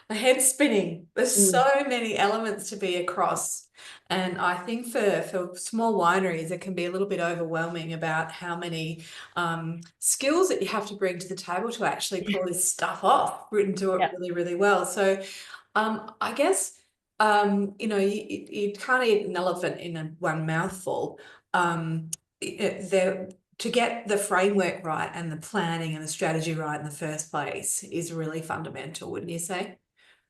My head's spinning. There's so mm, many elements to be across. And I think for small wineries, it can be a little bit overwhelming about how many skills that you have to bring to the table to actually pull this stuff off, written to it yeah, really, really well. So I guess, you can't eat an elephant in one mouthful. There to get the framework right and the planning and the strategy right in the first place is really fundamental, wouldn't you say?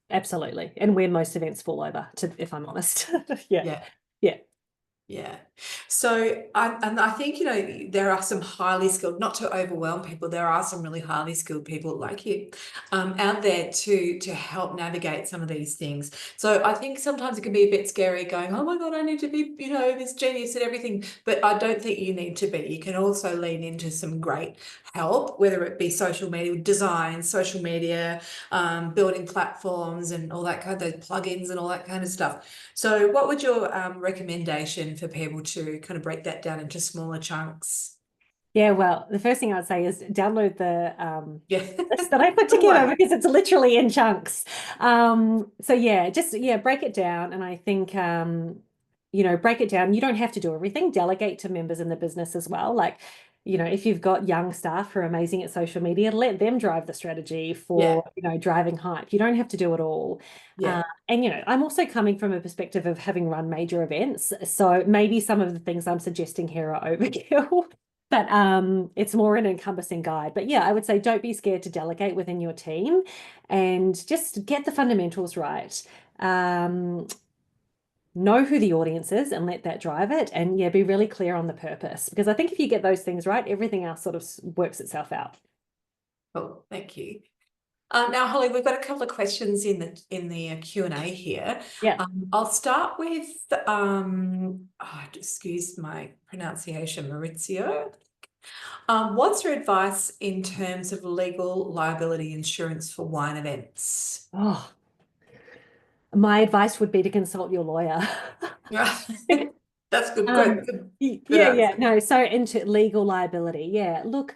absolutely. And where most events fall over, if I'm honest. Yeah, Yeah. yeah, Yeah. So I think, there are some highly skilled, not to overwhelm people, there are some really highly skilled people like you out there to help navigate some of these things. So I think sometimes it can be a bit scary going, oh my God, I need to be, this genius at everything. But I don't think you need to be. You can also lean into some great help, whether it be social media design, social media, building platforms and all that kind of those plugins and all that kind of stuff. So what would your recommendation for people to kind of break that down into smaller chunks? yeah. Well, the first thing I'd say is download the Yeah, list that I put good together one. because it's literally in chunks. So yeah, just break it down. And I think break it down. You don't have to do everything. Delegate to members in the business as well. Like, if you've got young staff who are amazing at social media, let them drive the strategy Yeah, for, driving hype. You don't have to do it all. yeah. And I'm also coming from a perspective of having run major events. So maybe some of the things I'm suggesting here are overkill. But it's more an encompassing guide. But yeah, I would say don't be scared to delegate within your team and just get the fundamentals right. Um, know who the audience is and let that drive it. And yeah, be really clear on the purpose. Because I think if you get those things right, everything else sort of works itself out. Cool. Thank you. Now, Holly, we've got a couple of questions in the Q&A here. Yeah. I'll start with excuse my pronunciation, Maurizio. What's your advice in terms of legal liability insurance for wine events? Oh, my advice would be to consult your lawyer. Yeah, that's good. Um, Good yeah. answer. No, so into legal liability. Yeah. Look,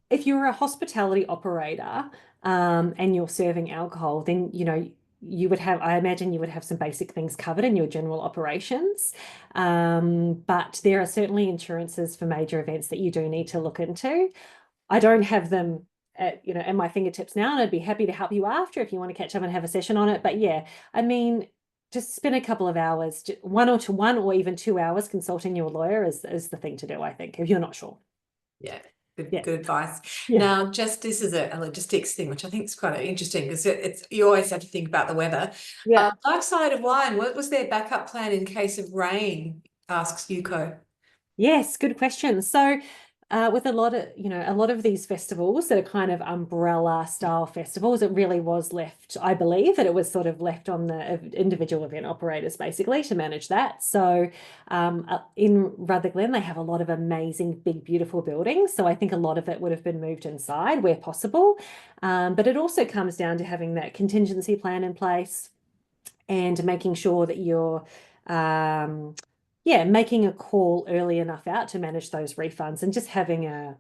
if you're a hospitality operator and you're serving alcohol, then you would have, I imagine you would have some basic things covered in your general operations. But there are certainly insurances for major events that you do need to look into. I don't have them at my fingertips now, and I'd be happy to help you after if you want to catch up and have a session on it. But yeah, I mean, just spend a couple of hours, 1 or even 2 hours consulting your lawyer is the thing to do, I think, if you're not sure. Yeah, good, Yeah. good advice. Yeah. Now, just this is a logistics thing, which I think is quite interesting because it's you always have to think about the weather. Yeah. Dark Side of Wine, what was their backup plan in case of rain? Asks Yuko. Yes, good question. So, with a lot of these festivals that are kind of umbrella style festivals, it really was left, I believe, that it was sort of left on the individual event operators basically to manage that. So, in Rutherglen, they have a lot of amazing, big, beautiful buildings. So, I think a lot of it would have been moved inside where possible. But it also comes down to having that contingency plan in place and making sure that you're making a call early enough out to manage those refunds and just having a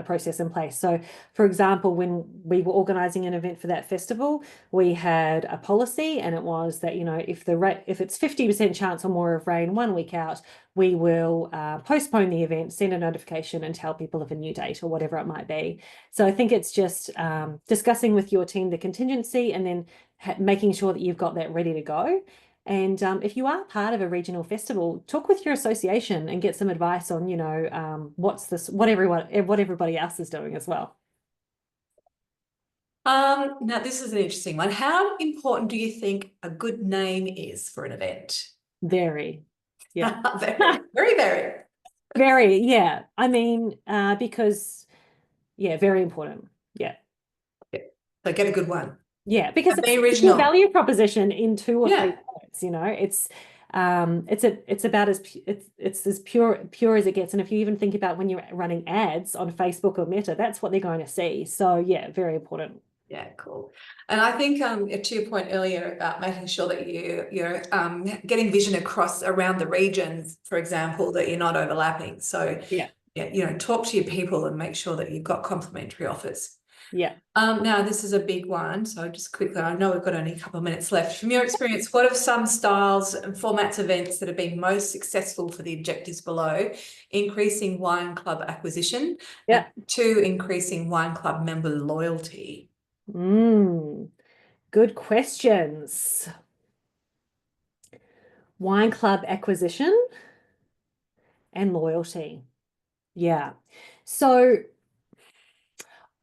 process in place. So, for example, when we were organizing an event for that festival, we had a policy, and it was that if it's 50% chance or more of rain 1 week out, we will postpone the event, send a notification, and tell people of a new date or whatever it might be. So I think it's just discussing with your team the contingency and then making sure that you've got that ready to go. And if you are part of a regional festival, talk with your association and get some advice on, what everybody else is doing as well. Now this is an interesting one. How important do you think a good name is for an event? Very. Yeah. Very, very, very. Very, yeah. I mean, because yeah, very important. Yeah. Yeah. So get a good one. Yeah, because And be it's your original. value proposition in two or three Yeah. words, it's about it's as pure as it gets. And if you even think about when you're running ads on Facebook or Meta, that's what they're going to see. So yeah, very important. Yeah, cool. And I think to your point earlier about making sure that you're getting vision across around the regions, for example, that you're not overlapping. So Yeah. yeah, talk to your people and make sure that you've got complimentary offers. Yeah. Now this is a big one, so just quickly, I know we've got only a couple of minutes left. From your experience, what are some styles and formats events that have been most successful for the objectives below? Increasing wine club acquisition, and Yeah. 2, increasing wine club member loyalty. Good questions. Wine club acquisition and loyalty. Yeah. So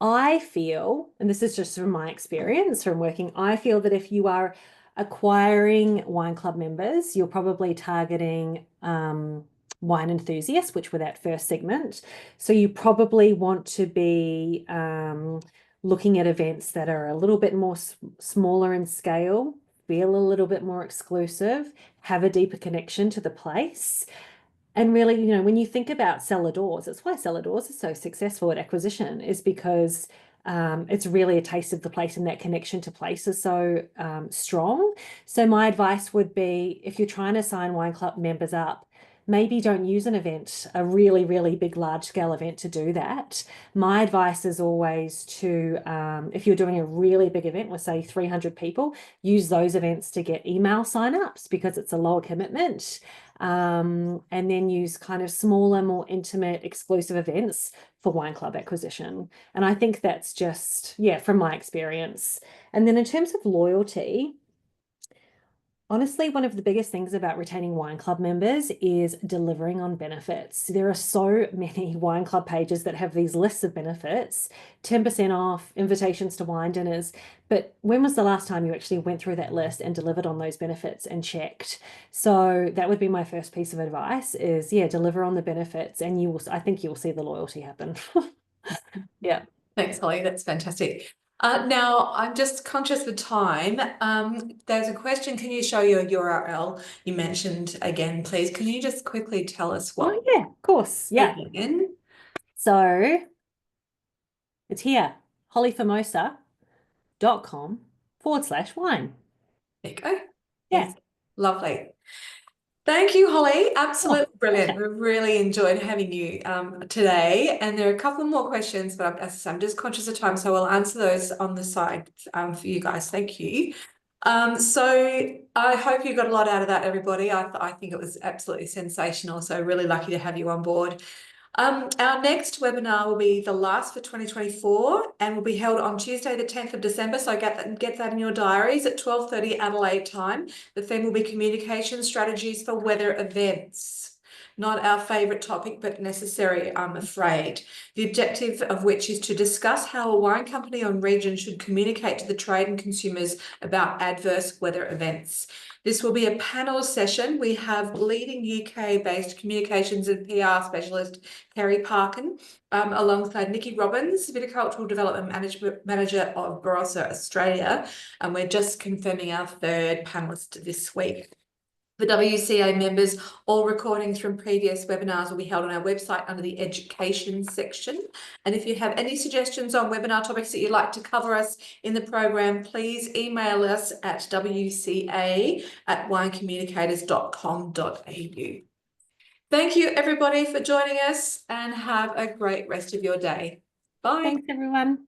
I feel, and this is just from my experience from working, I feel that if you are acquiring wine club members, you're probably targeting wine enthusiasts, which were that first segment. So you probably want to be looking at events that are a little bit more smaller in scale, feel a little bit more exclusive, have a deeper connection to the place. And really, when you think about cellar doors, it's why cellar doors are so successful at acquisition, is because it's really a taste of the place, and that connection to place is so strong. So my advice would be, if you're trying to sign wine club members up, maybe don't use an event, a really, really big, large scale event to do that. My advice is always to, if you're doing a really big event with, say, 300 people, use those events to get email signups because it's a lower commitment. And then use kind of smaller, more intimate, exclusive events for wine club acquisition. And I think that's just, yeah, from my experience. And then in terms of loyalty, honestly, one of the biggest things about retaining wine club members is delivering on benefits. There are so many wine club pages that have these lists of benefits, 10% off, invitations to wine dinners. But when was the last time you actually went through that list and delivered on those benefits and checked? So that would be my first piece of advice is, yeah, deliver on the benefits, and I think you'll see the loyalty happen. Yeah. Thanks, Holly. That's fantastic. Now, I'm just conscious of time. There's a question. Can you show your URL you mentioned again, please? Can you just quickly tell us what Oh, yeah, of course. Yeah. again? So it's here, hollyformosa.com/wine. There you go. Yeah. Yes. Lovely. Thank you, Holly. Oh, Absolutely brilliant. pleasure. We've really enjoyed having you today. And there are a couple more questions, but as I said, I'm just conscious of time, so I'll answer those on the side for you guys. Thank you. So I hope you got a lot out of that, everybody. I think it was absolutely sensational. So really lucky to have you on board. Our next webinar will be the last for 2024 and will be held on Tuesday, the 10th of December. So get that in your diaries at 12:30 Adelaide time. The theme will be communication strategies for weather events. Not our favourite topic, but necessary, I'm afraid. The objective of which is to discuss how a wine company or region should communicate to the trade and consumers about adverse weather events. This will be a panel session. We have leading UK-based communications and PR specialist Kerry Parkin, alongside Nikki Robbins, Viticultural Development Manager of Barossa Australia. And we're just confirming our third panelist this week. The WCA members, all recordings from previous webinars will be held on our website under the education section. And if you have any suggestions on webinar topics that you'd like to cover us in the program, please email us at wca@winecommunicators.com.au. Thank you, everybody, for joining us, and have a great rest of your day. Bye. Thanks, everyone.